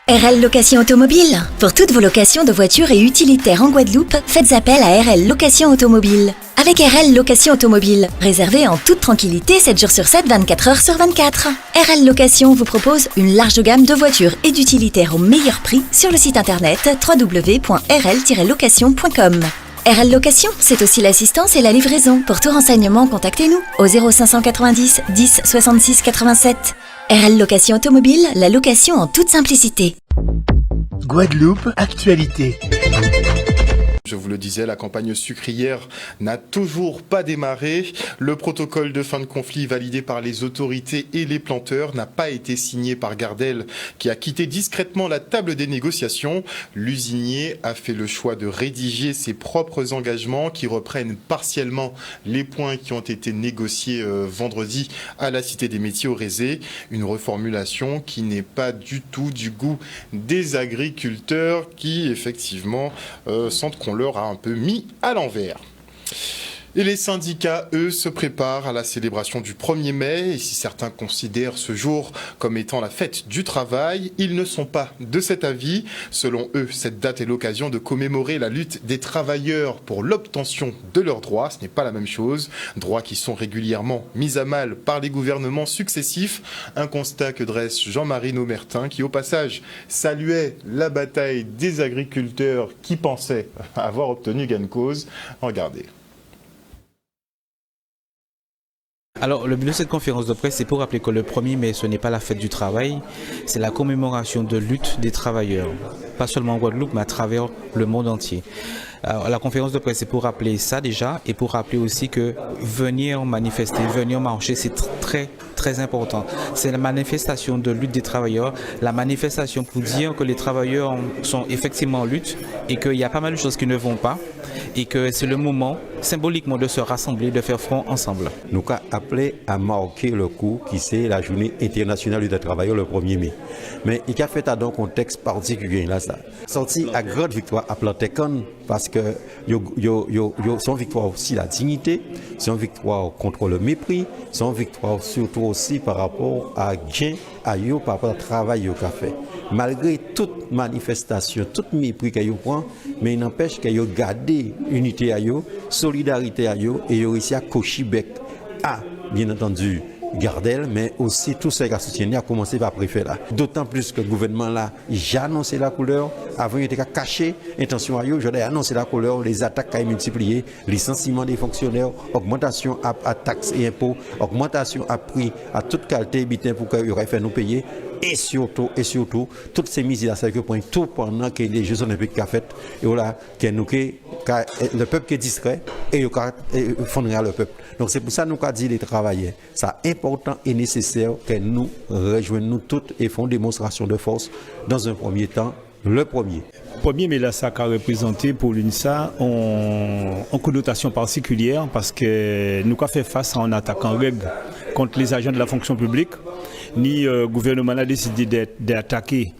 RL Location Automobile. Pour toutes vos locations de voitures et utilitaires en Guadeloupe, faites appel à RL Location Automobile. Avec RL Location Automobile, réservez en toute tranquillité 7 jours sur 7, 24 heures sur 24. RL Location vous propose une large gamme de voitures et d'utilitaires au meilleur prix sur le site internet www.rl-location.com. RL Location, c'est aussi l'assistance et la livraison. Pour tout renseignement, contactez-nous au 0590 10 66 87. RL Location Automobile, la location en toute simplicité. Guadeloupe, actualité. Je vous le disais, la campagne sucrière n'a toujours pas démarré. Le protocole de fin de conflit validé par les autorités et les planteurs n'a pas été signé par Gardel, qui a quitté discrètement la table des négociations. L'usinier a fait le choix de rédiger ses propres engagements qui reprennent partiellement les points qui ont été négociés vendredi à la Cité des Métiers au Rézé. Une reformulation qui n'est pas du tout du goût des agriculteurs qui, effectivement, sentent qu'on leur a un peu mis à l'envers. Et les syndicats, eux, se préparent à la célébration du 1er mai. Et si certains considèrent ce jour comme étant la fête du travail, ils ne sont pas de cet avis. Selon eux, cette date est l'occasion de commémorer la lutte des travailleurs pour l'obtention de leurs droits. Ce n'est pas la même chose. Droits qui sont régulièrement mis à mal par les gouvernements successifs. Un constat que dresse Jean-Marie Nomertin, qui au passage saluait la bataille des agriculteurs qui pensaient avoir obtenu gain de cause. Regardez. Alors, le but de cette conférence de presse, c'est pour rappeler que le 1er mai, ce n'est pas la fête du travail, c'est la commémoration de lutte des travailleurs, pas seulement en Guadeloupe, mais à travers le monde entier. Alors, la conférence de presse, c'est pour rappeler ça déjà, et pour rappeler aussi que venir manifester, venir marcher, c'est très important. C'est la manifestation de lutte des travailleurs, la manifestation pour dire que les travailleurs sont effectivement en lutte et qu'il y a pas mal de choses qui ne vont pas et que c'est le moment symboliquement de se rassembler, de faire front ensemble. Nous avons appelé à marquer le coup qui c'est la journée internationale des travailleurs le 1er mai. Mais il a fait dans un contexte particulier là ça. Sorti à grande victoire à Plantécon parce que son victoire aussi la dignité, son victoire contre le mépris, son victoire surtout aussi par rapport à gain à eux, par rapport au travail qu'ils ont fait. Malgré toute manifestation, tout mépris qu'ils prend, mais il n'empêche qu'ils ont gardé unité à eux, solidarité à eux, et ils ont réussi à cocher bec à, bien entendu, Gardel, mais aussi tout ce qui a soutenu, à commencer par le préfet là. D'autant plus que le gouvernement là, j'ai annoncé la couleur, avant il était caché, intention à eux, j'ai annoncé la couleur, les attaques qui ont multiplié, licenciement des fonctionnaires, augmentation à taxes et impôts, augmentation à prix, à toute qualité bitin pour qu'ils auraient fait nous payer. Et surtout, toutes ces mises-là, c'est que pour tout pendant que les Jeux Olympiques ont fait, et voilà, le peuple qui est distrait, et il fondera le peuple. Donc c'est pour ça que nous avons dit les travailleurs, c'est important et nécessaire que nous rejoignions toutes et faisons démonstration de force dans un premier temps, le premier. Premier, mais là, ça a représenté pour l'UNSA en connotation particulière parce que nous avons fait face à une attaque en règle contre les agents de la fonction publique. Ni gouvernement a décidé d'attaquer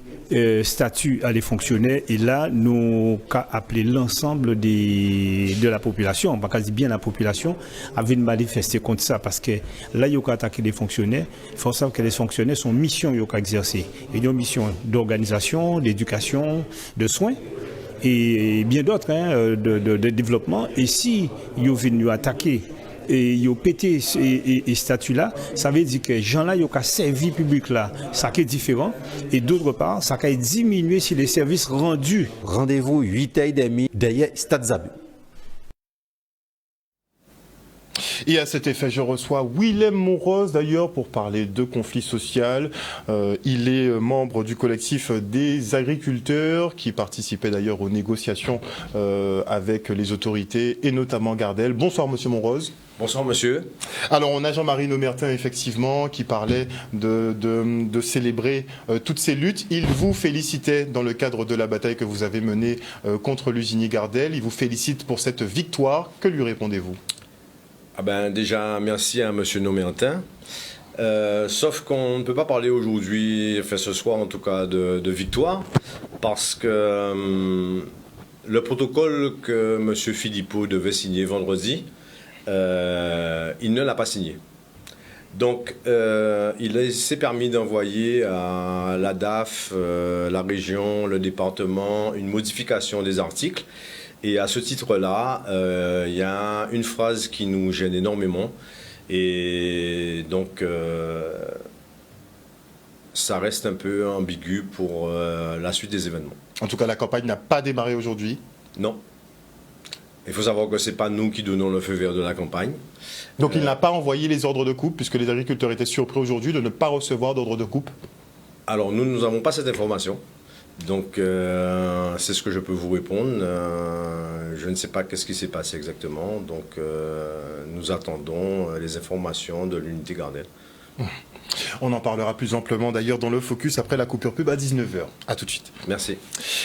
statut à les fonctionnaires et là nous avons appelé l'ensemble de la population, on va quasi bien la population, à venir manifester contre ça parce que là ils ont attaqué les fonctionnaires. Il faut savoir que les fonctionnaires sont mission ils ont exercer. Ils ont mission d'organisation, d'éducation, de soins et bien d'autres de développement. Et si ils ont venu attaquer et ils ont pété et statut là, ça veut dire que les gens là, ils ont servi public là, ça qui est différent. Et d'autre part, ça qui est diminué sur les services rendus. Rendez-vous 8h30 derrière Stade Zabu. Et à cet effet, je reçois Willem Monrose d'ailleurs pour parler de conflit social. Il est membre du collectif des agriculteurs qui participait d'ailleurs aux négociations avec les autorités et notamment Gardel. Bonsoir Monsieur Monrose. Bonsoir monsieur. Alors on a Jean-Marie Nomertin effectivement qui parlait de célébrer toutes ces luttes. Il vous félicitait dans le cadre de la bataille que vous avez menée contre l'usinier Gardel. Il vous félicite pour cette victoire. Que lui répondez-vous ? Ah ben déjà merci à monsieur Nomertin. Sauf qu'on ne peut pas parler aujourd'hui, enfin ce soir en tout cas, de victoire, parce que le protocole que monsieur Philippot devait signer vendredi, il ne l'a pas signé. Donc, il s'est permis d'envoyer à la DAF, la région, le département, une modification des articles. Et à ce titre-là, il y a une phrase qui nous gêne énormément. Et donc, ça reste un peu ambigu pour la suite des événements. En tout cas, la campagne n'a pas démarré aujourd'hui. Non. Il faut savoir que ce n'est pas nous qui donnons le feu vert de la campagne. Donc il n'a pas envoyé les ordres de coupe, puisque les agriculteurs étaient surpris aujourd'hui de ne pas recevoir d'ordre de coupe. Alors nous n'avons pas cette information. Donc c'est ce que je peux vous répondre. Je ne sais pas qu'est-ce qui s'est passé exactement. Donc nous attendons les informations de l'unité Gardel. On en parlera plus amplement d'ailleurs dans le Focus après la coupure pub à 19h. A tout de suite. Merci.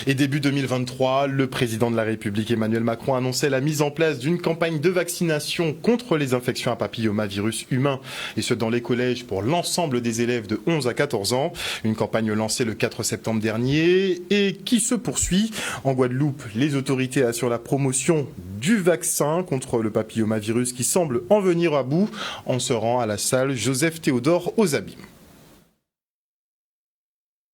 Et début 2023, le président de la République Emmanuel Macron annonçait la mise en place d'une campagne de vaccination contre les infections à papillomavirus humain, et ce dans les collèges pour l'ensemble des élèves de 11 à 14 ans. Une campagne lancée le 4 septembre dernier et qui se poursuit. En Guadeloupe, les autorités assurent la promotion du vaccin contre le papillomavirus qui semble en venir à bout en se rend à la salle Joseph Théodore aux Abîmes.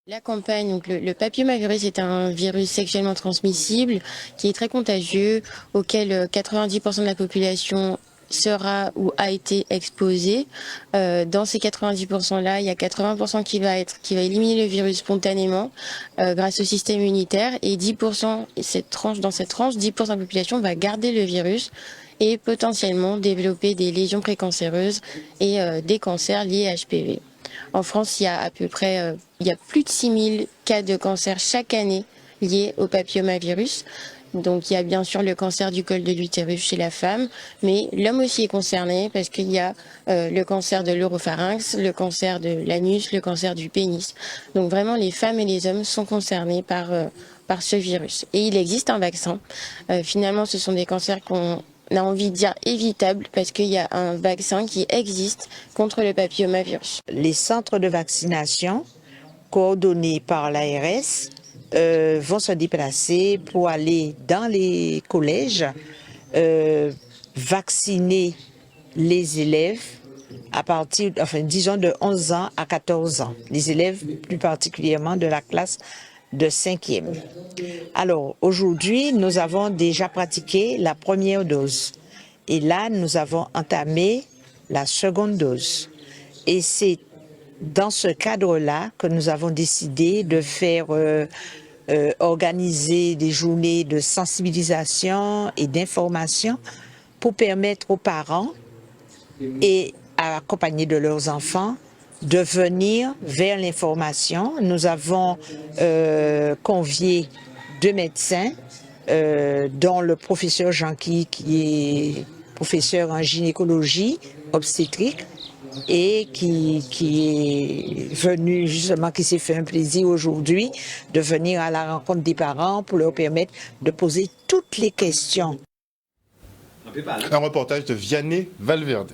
La campagne, donc le papillomavirus est un virus sexuellement transmissible qui est très contagieux, auquel 90% de la population sera ou a été exposée. Dans ces 90%-là, il y a 80% qui va éliminer le virus spontanément grâce au système immunitaire, et 10%, dans cette tranche, 10% de la population va garder le virus et potentiellement développer des lésions précancéreuses et des cancers liés à HPV. En France, il y a à peu près plus de 6000 cas de cancer chaque année liés au papillomavirus. Donc il y a bien sûr le cancer du col de l'utérus chez la femme, mais l'homme aussi est concerné parce qu'il y a le cancer de l'oropharynx, le cancer de l'anus, le cancer du pénis. Donc vraiment les femmes et les hommes sont concernés par ce virus. Et il existe un vaccin. Finalement, ce sont des cancers qu'on a envie de dire évitables parce qu'il y a un vaccin qui existe contre le papillomavirus. Les centres de vaccination coordonnés par l'ARS vont se déplacer pour aller dans les collèges vacciner les élèves à partir, disons de 11 ans à 14 ans, les élèves plus particulièrement de la classe de 5e. Alors aujourd'hui, nous avons déjà pratiqué la première dose et là, nous avons entamé la seconde dose. Et c'est dans ce cadre-là que nous avons décidé de faire organiser des journées de sensibilisation et d'information pour permettre aux parents et accompagnés de leurs enfants de venir vers l'information. Nous avons convié 2 médecins, dont le professeur Jean-Qui, qui est professeur en gynécologie obstétrique, et qui est venu justement, qui s'est fait un plaisir aujourd'hui de venir à la rencontre des parents pour leur permettre de poser toutes les questions. Un reportage de Vianney Valverde.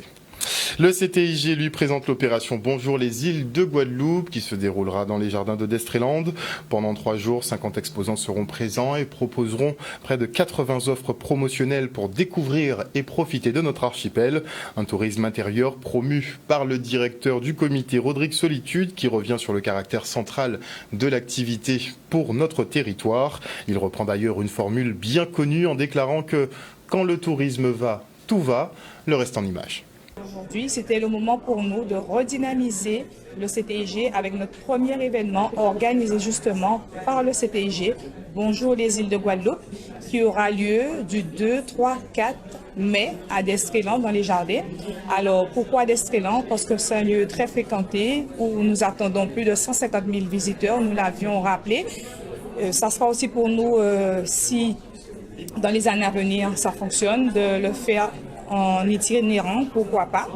Le CTIG lui présente l'opération Bonjour les îles de Guadeloupe qui se déroulera dans les jardins de Destréland. Pendant 3 jours, 50 exposants seront présents et proposeront près de 80 offres promotionnelles pour découvrir et profiter de notre archipel. Un tourisme intérieur promu par le directeur du comité Rodrigue Solitude qui revient sur le caractère central de l'activité pour notre territoire. Il reprend d'ailleurs une formule bien connue en déclarant que quand le tourisme va, tout va, le reste en images. Aujourd'hui, c'était le moment pour nous de redynamiser le CTIG avec notre premier événement organisé justement par le CTIG, Bonjour les îles de Guadeloupe, qui aura lieu du 2, 3, 4 mai à Destréland dans les jardins. Alors pourquoi Destréland? Parce que c'est un lieu très fréquenté où nous attendons plus de 150 000 visiteurs, nous l'avions rappelé. Ça sera aussi pour nous, si dans les années à venir ça fonctionne, de le faire en itinérant, pourquoi pas.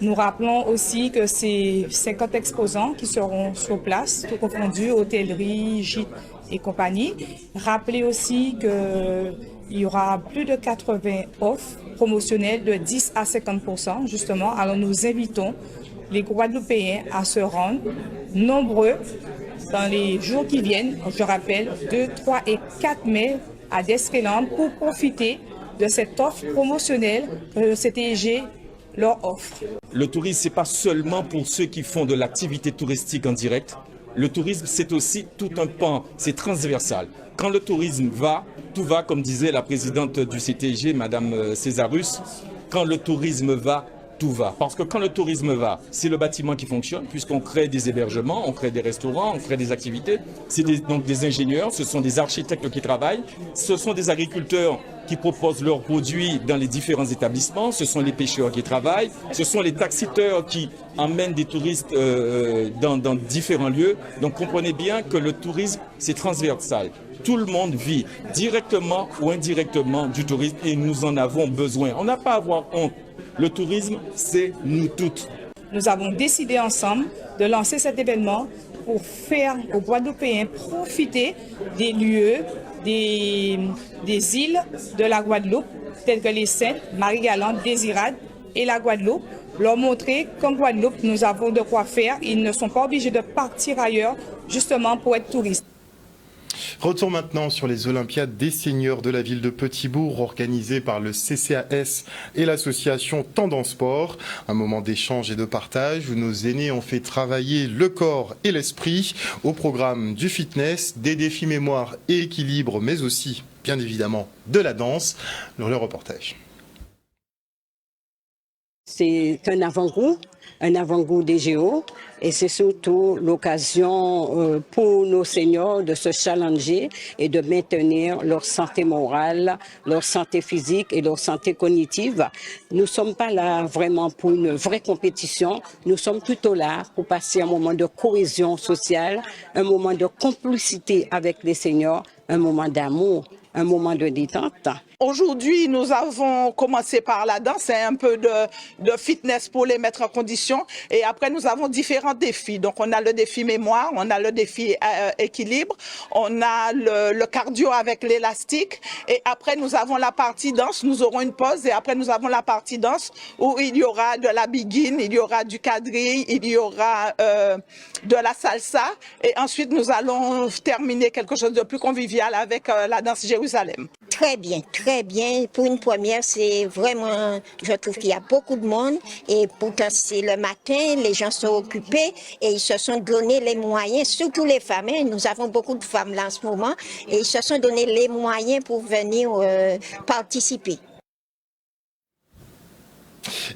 Nous rappelons aussi que c'est 50 exposants qui seront sur place, tout confondu, hôtellerie, gîtes et compagnie. Rappelez aussi qu'il y aura plus de 80 offres promotionnelles de 10 à 50%, justement. Alors nous invitons les Guadeloupéens à se rendre nombreux dans les jours qui viennent, je rappelle, 2, 3 et 4 mai à Destréland pour profiter de cette offre promotionnelle que le CTIG leur offre. Le tourisme, ce n'est pas seulement pour ceux qui font de l'activité touristique en direct. Le tourisme, c'est aussi tout un pan, c'est transversal. Quand le tourisme va, tout va, comme disait la présidente du CTG, Madame Césarus, quand le tourisme va, tout va. Parce que quand le tourisme va, c'est le bâtiment qui fonctionne, puisqu'on crée des hébergements, on crée des restaurants, on crée des activités. C'est donc des ingénieurs, ce sont des architectes qui travaillent, ce sont des agriculteurs qui proposent leurs produits dans les différents établissements, ce sont les pêcheurs qui travaillent, ce sont les taxiteurs qui emmènent des touristes dans différents lieux. Donc comprenez bien que le tourisme, c'est transversal. Tout le monde vit directement ou indirectement du tourisme et nous en avons besoin. On n'a pas à avoir honte. Le tourisme, c'est nous toutes. Nous avons décidé ensemble de lancer cet événement pour faire aux Guadeloupéens profiter des lieux, des îles de la Guadeloupe, telles que les Saintes, Marie-Galante, Désirade et la Guadeloupe, leur montrer qu'en Guadeloupe, nous avons de quoi faire. Ils ne sont pas obligés de partir ailleurs, justement pour être touristes. Retour maintenant sur les Olympiades des seniors de la ville de Petit-Bourg, organisées par le CCAS et l'association Tendance Sport. Un moment d'échange et de partage où nos aînés ont fait travailler le corps et l'esprit au programme du fitness, des défis mémoire et équilibre, mais aussi, bien évidemment, de la danse. Le reportage. C'est un avant-goût des JO. Et c'est surtout l'occasion pour nos seniors de se challenger et de maintenir leur santé morale, leur santé physique et leur santé cognitive. Nous ne sommes pas là vraiment pour une vraie compétition. Nous sommes plutôt là pour passer un moment de cohésion sociale, un moment de complicité avec les seniors, un moment d'amour, un moment de détente. Aujourd'hui, nous avons commencé par la danse, c'est un peu de fitness pour les mettre en condition. Et après, nous avons différents défis. Donc, on a le défi mémoire, on a le défi équilibre, on a le cardio avec l'élastique. Et après, nous avons la partie danse, nous aurons une pause. Et après, nous avons la partie danse où il y aura de la biguine, il y aura du quadrille, il y aura de la salsa. Et ensuite, nous allons terminer quelque chose de plus convivial avec la danse Jérusalem. Très bien, très bien. Pour une première, c'est vraiment, je trouve qu'il y a beaucoup de monde et pourtant c'est le matin, les gens sont occupés et ils se sont donné les moyens, surtout les femmes. Nous avons beaucoup de femmes là en ce moment et ils se sont donné les moyens pour venir participer.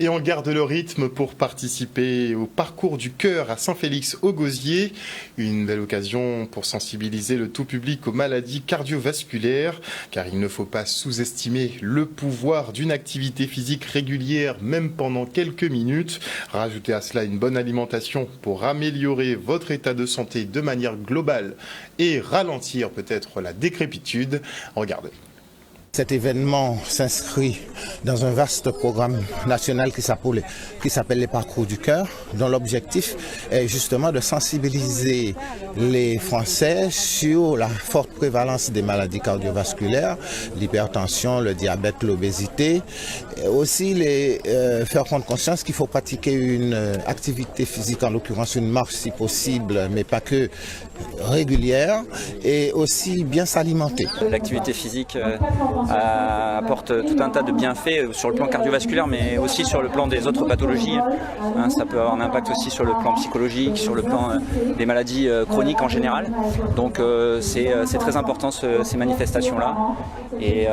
Et on garde le rythme pour participer au parcours du cœur à Saint-Félix-au-Gosier. Une belle occasion pour sensibiliser le tout public aux maladies cardiovasculaires, car il ne faut pas sous-estimer le pouvoir d'une activité physique régulière, même pendant quelques minutes. Rajoutez à cela une bonne alimentation pour améliorer votre état de santé de manière globale et ralentir peut-être la décrépitude. Regardez. Cet événement s'inscrit dans un vaste programme national qui s'appelle les Parcours du Cœur, dont l'objectif est justement de sensibiliser les Français sur la forte prévalence des maladies cardiovasculaires, l'hypertension, le diabète, l'obésité, et aussi les faire prendre conscience qu'il faut pratiquer une activité physique, en l'occurrence une marche si possible, mais pas que régulière, et aussi bien s'alimenter. L'activité physique apporte tout un tas de bienfaits sur le plan cardiovasculaire, mais aussi sur le plan des autres pathologies. Ça peut avoir un impact aussi sur le plan psychologique, sur le plan des maladies chroniques en général. Donc c'est très important ces manifestations-là. Et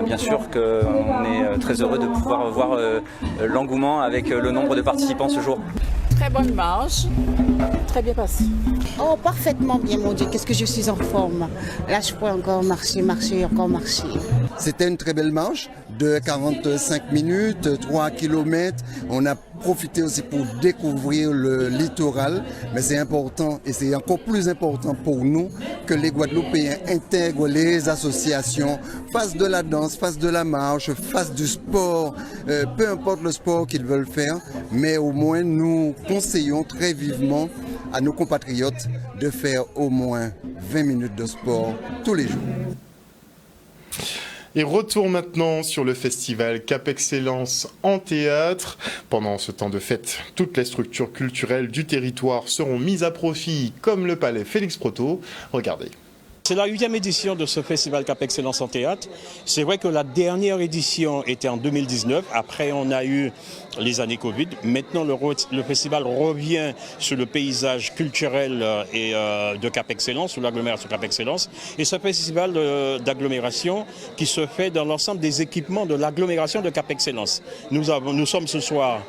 bien sûr qu'on est très heureux de pouvoir voir l'engouement avec le nombre de participants ce jour. Très bonne marche, très bien passé. Oh, parfaitement bien, mon Dieu, qu'est-ce que je suis en forme. Là, je peux encore marcher. C'était une très belle marche de 45 minutes, 3 km. On a profité aussi pour découvrir le littoral, mais c'est important et c'est encore plus important pour nous que les Guadeloupéens intègrent les associations, fassent de la danse, fassent de la marche, fassent du sport, peu importe le sport qu'ils veulent faire, mais au moins nous conseillons très vivement à nos compatriotes de faire au moins 20 minutes de sport tous les jours. Et retour maintenant sur le festival Cap Excellence en théâtre. Pendant ce temps de fête, toutes les structures culturelles du territoire seront mises à profit, comme le palais Félix Proto. Regardez. C'est la 8e édition de ce festival Cap Excellence en théâtre. C'est vrai que la dernière édition était en 2019. Après, on a eu les années Covid. Maintenant, le festival revient sur le paysage culturel et de Cap Excellence, sur l'agglomération Cap Excellence. Et ce festival d'agglomération qui se fait dans l'ensemble des équipements de l'agglomération de Cap Excellence. Nous sommes ce soir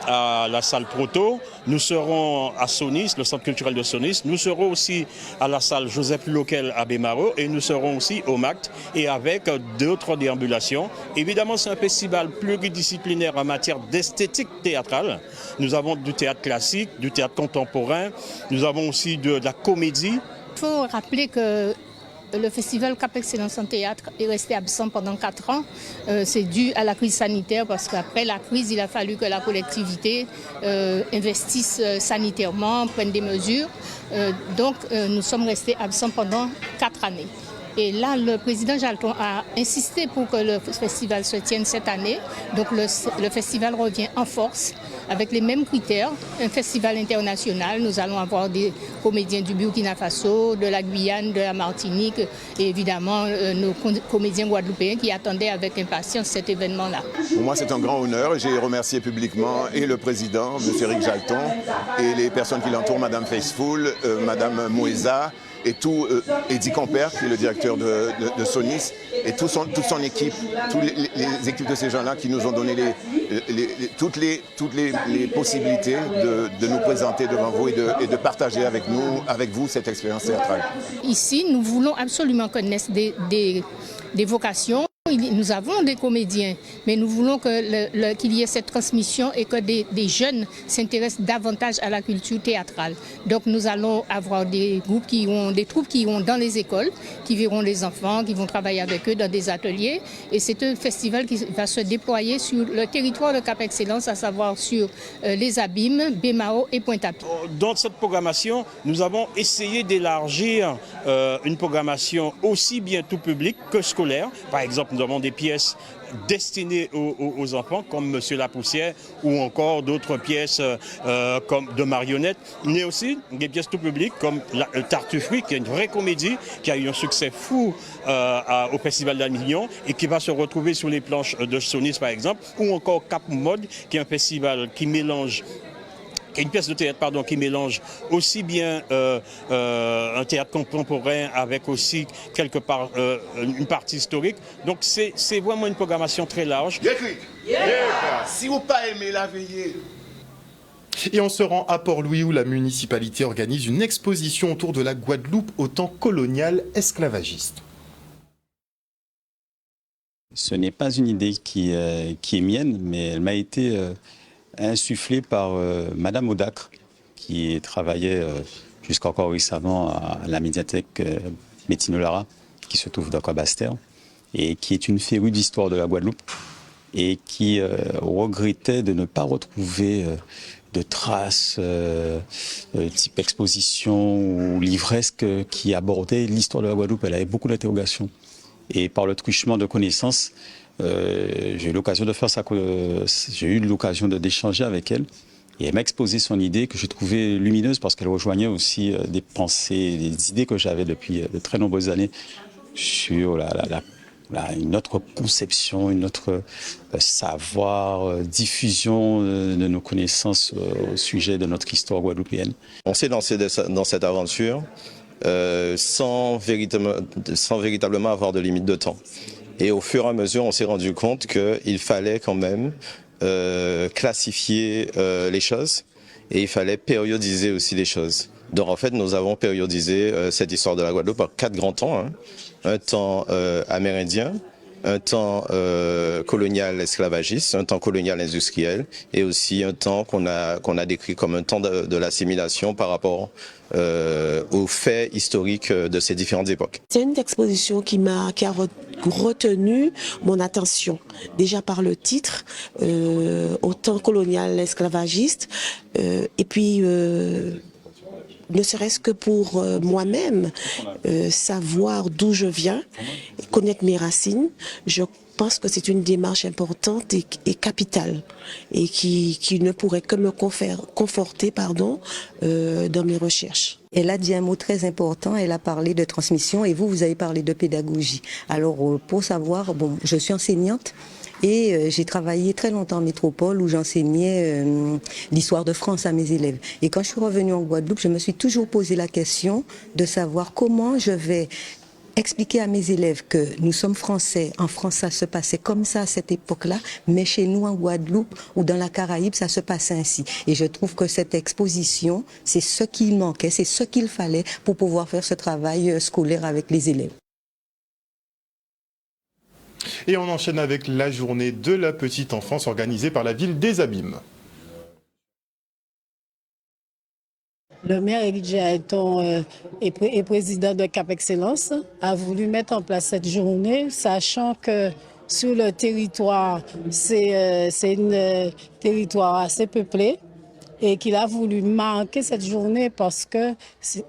à la salle Proto, nous serons à Sonis, le centre culturel de Sonis, nous serons aussi à la salle Joseph Loquel à Bémaro et nous serons aussi au MACT et avec d'autres déambulations. Évidemment, c'est un festival pluridisciplinaire en matière d'esthétique théâtrale. Nous avons du théâtre classique, du théâtre contemporain, nous avons aussi de la comédie. Il faut rappeler que le festival Cap Excellence en théâtre est resté absent pendant 4 ans. C'est dû à la crise sanitaire parce qu'après la crise, il a fallu que la collectivité investisse sanitairement, prenne des mesures. Donc nous sommes restés absents pendant 4 années. Et là, le président Jalton a insisté pour que le festival se tienne cette année. Donc le festival revient en force avec les mêmes critères. Un festival international, nous allons avoir des comédiens du Burkina Faso, de la Guyane, de la Martinique et évidemment nos comédiens guadeloupéens qui attendaient avec impatience cet événement-là. Pour moi, c'est un grand honneur et j'ai remercié publiquement et le président, M. Eric Jalton, et les personnes qui l'entourent, Mme Faceful, Mme Moïsa, et tout Eddie Compère, qui est le directeur de Sonis, et toute son équipe, toutes les équipes de ces gens-là qui nous ont donné toutes les possibilités de nous présenter devant vous et de partager avec vous cette expérience théâtrale. Ici, nous voulons absolument connaître des vocations. Nous avons des comédiens, mais nous voulons qu'il y ait cette transmission et que des jeunes s'intéressent davantage à la culture théâtrale. Donc nous allons avoir des troupes qui iront dans les écoles, qui verront les enfants, qui vont travailler avec eux dans des ateliers. Et c'est un festival qui va se déployer sur le territoire de Cap Excellence, à savoir sur les Abîmes, Bémao et Pointe-à-Pitre. Dans cette programmation, nous avons essayé d'élargir une programmation aussi bien tout public que scolaire. Par exemple, nous avons des pièces destinées aux enfants comme Monsieur la Poussière ou encore d'autres pièces comme de marionnettes, mais aussi des pièces tout public comme Tartufferie, qui est une vraie comédie qui a eu un succès fou au Festival d'Avignon et qui va se retrouver sur les planches de Sonis par exemple, ou encore Cap Mode, qui est un festival qui mélange une pièce de théâtre qui mélange aussi bien un théâtre contemporain avec aussi quelque part une partie historique. Donc c'est vraiment une programmation très large. Si vous pas aimé la veillée. Et on se rend à Port-Louis où la municipalité organise une exposition autour de la Guadeloupe au temps colonial esclavagiste. Ce n'est pas une idée qui est mienne, mais elle m'a été insufflé par Madame Audacre, qui travaillait jusqu'à encore récemment à la médiathèque Métino Lara, qui se trouve dans Cabastère, et qui est une férue d'histoire de la Guadeloupe, et qui regrettait de ne pas retrouver de traces type exposition ou livresque qui abordaient l'histoire de la Guadeloupe. Elle avait beaucoup d'interrogations. Et par le truchement de connaissances, j'ai eu l'occasion de faire ça, j'ai eu l'occasion d'échanger avec elle et elle m'a exposé son idée que j'ai trouvée lumineuse parce qu'elle rejoignait aussi des pensées, des idées que j'avais depuis de très nombreuses années sur une autre conception, une autre savoir, diffusion de nos connaissances au sujet de notre histoire guadeloupéenne. On s'est lancé dans cette aventure sans véritablement avoir de limite de temps. Et au fur et à mesure, on s'est rendu compte qu'il fallait quand même classifier les choses et il fallait périodiser aussi les choses. Donc en fait, nous avons périodisé cette histoire de la Guadeloupe par 4 grands temps. Un temps amérindien, un temps colonial esclavagiste, un temps colonial industriel et aussi un temps qu'on a décrit comme un temps de l'assimilation par rapport aux faits historiques de ces différentes époques. C'est une exposition qui a retenu mon attention, déjà par le titre, au temps colonial esclavagiste, et puis ne serait-ce que pour moi-même, savoir d'où je viens, connaître mes racines. Je pense que c'est une démarche importante et capitale et qui ne pourrait que me conforter dans mes recherches. Elle a dit un mot très important, elle a parlé de transmission et vous avez parlé de pédagogie. Alors pour savoir, je suis enseignante et j'ai travaillé très longtemps en métropole où j'enseignais l'histoire de France à mes élèves. Et quand je suis revenue en Guadeloupe, je me suis toujours posé la question de savoir comment je vais expliquer à mes élèves que nous sommes français. En France, ça se passait comme ça à cette époque-là, mais chez nous en Guadeloupe ou dans la Caraïbe, ça se passait ainsi. Et je trouve que cette exposition, c'est ce qu'il manquait, c'est ce qu'il fallait pour pouvoir faire ce travail scolaire avec les élèves. Et on enchaîne avec la journée de la petite enfance organisée par la ville des Abîmes. Le maire Éric Jailleton et président de Cap Excellence a voulu mettre en place cette journée, sachant que sur le territoire, c'est un territoire assez peuplé et qu'il a voulu marquer cette journée parce que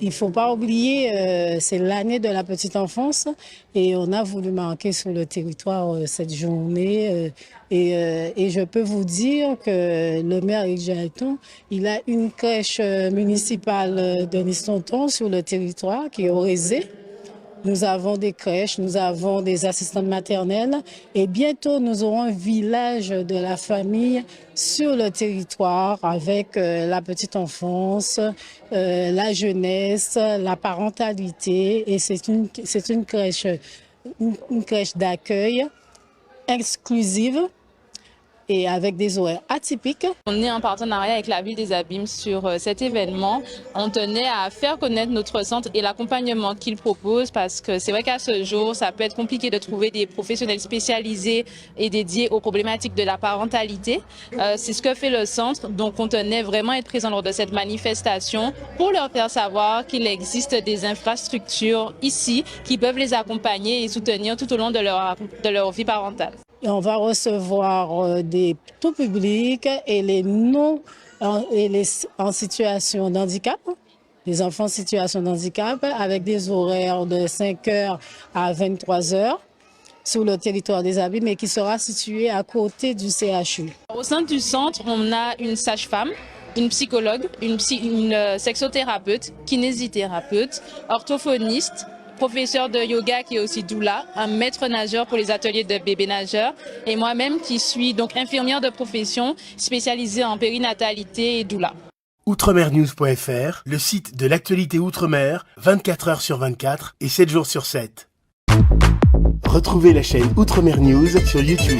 il faut pas oublier, c'est l'année de la petite enfance et on a voulu marquer sur le territoire cette journée. Et je peux vous dire que le maire Éric Jailleton, il a une crèche municipale de Nistonton sur le territoire qui est au Rézé. Nous avons des crèches, nous avons des assistantes maternelles et bientôt nous aurons un village de la famille sur le territoire avec la petite enfance, la jeunesse, la parentalité et c'est une crèche d'accueil exclusive et avec des horaires atypiques. On est en partenariat avec la ville des Abîmes sur cet événement. On tenait à faire connaître notre centre et l'accompagnement qu'il propose parce que c'est vrai qu'à ce jour, ça peut être compliqué de trouver des professionnels spécialisés et dédiés aux problématiques de la parentalité. C'est ce que fait le centre. Donc on tenait vraiment à être présent lors de cette manifestation pour leur faire savoir qu'il existe des infrastructures ici qui peuvent les accompagner et soutenir tout au long de leur vie parentale. Et on va recevoir des tout publics et les en situation de handicap, les enfants en situation de handicap avec des horaires de 5h à 23h sur le territoire des Abîmes mais qui sera situé à côté du CHU. Au sein du centre, on a une sage-femme, une psychologue, une sexothérapeute, kinésithérapeute, orthophoniste, professeur de yoga qui est aussi doula, un maître nageur pour les ateliers de bébés nageurs et moi-même qui suis donc infirmière de profession spécialisée en périnatalité et doula. Outremernews.fr, le site de l'actualité Outre-mer, 24 heures sur 24 et 7 jours sur 7. Retrouvez la chaîne Outremer News sur YouTube.